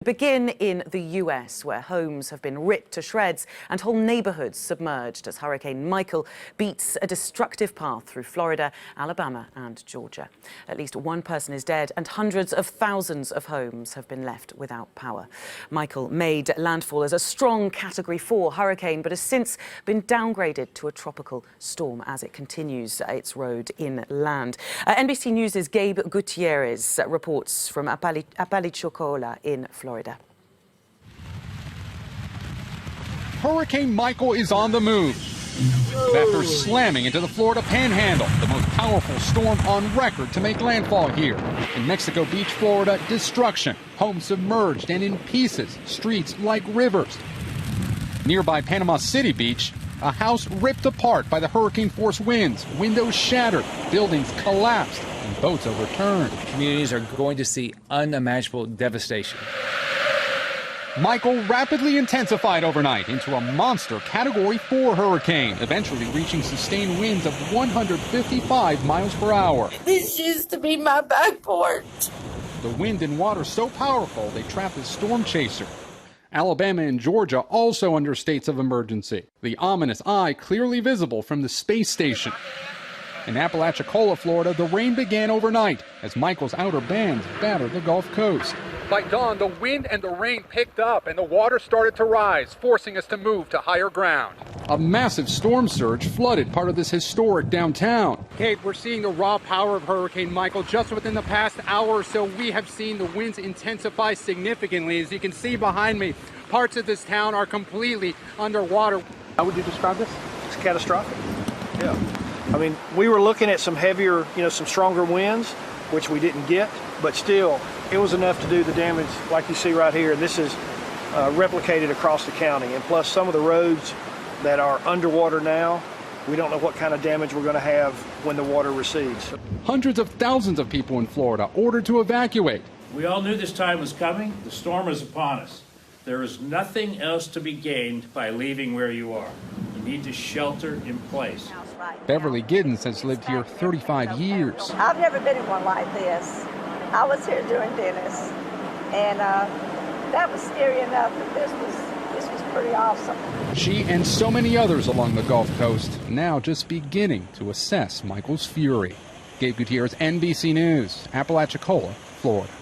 Begin in the US, where homes have been ripped to shreds and whole neighborhoods submerged as Hurricane Michael beats a destructive path through Florida, Alabama and Georgia. At least one person is dead and hundreds of thousands of homes have been left without power. Michael made landfall as a strong Category 4 hurricane, but has since been downgraded to a tropical storm as it continues its road inland. NBC News' Gabe Gutierrez reports from APALACHICOLA in Florida. Hurricane Michael is on the move after slamming into the Florida Panhandle, the most powerful storm on record to make landfall here. In Mexico Beach, Florida, destruction, homes submerged and in pieces, streets like rivers. Nearby Panama City Beach, a house ripped apart by the hurricane-force winds, windows shattered, buildings collapsed, and boats overturned. Communities are going to see unimaginable devastation. Michael rapidly intensified overnight into a monster Category 4 hurricane, eventually reaching sustained winds of 155 miles per hour. This used to be my back porch. The wind and water so powerful they trapped a storm chaser. Alabama and Georgia also under states of emergency, the ominous eye clearly visible from the space station. In Apalachicola, Florida, the rain began overnight as Michael's outer bands battered the Gulf Coast. By dawn, the wind and the rain picked up and the water started to rise, forcing us to move to higher ground. A massive storm surge flooded part of this historic downtown. Kate, we're seeing the raw power of Hurricane Michael. Just within the past hour or so, we have seen the winds intensify significantly. As you can see behind me, parts of this town are completely underwater. How would you describe this? It's catastrophic. Yeah. I mean, we were looking at some heavier, some stronger winds, which we didn't get, but still, it was enough to do the damage like you see right here. This is replicated across the county. And plus some of the roads that are underwater now, we don't know what kind of damage we're going to have when the water recedes. Hundreds of thousands of people in Florida ordered to evacuate. We all knew this time was coming. The storm is upon us. There is nothing else to be gained by leaving where you are. You need to shelter in place. Beverly Giddens has lived here 35 years. I've never been in one like this. I was here doing Dennis, and that was scary enough, but this was pretty awesome. She and so many others along the Gulf Coast now just beginning to assess Michael's fury. Gabe Gutierrez, NBC News, Apalachicola, Florida.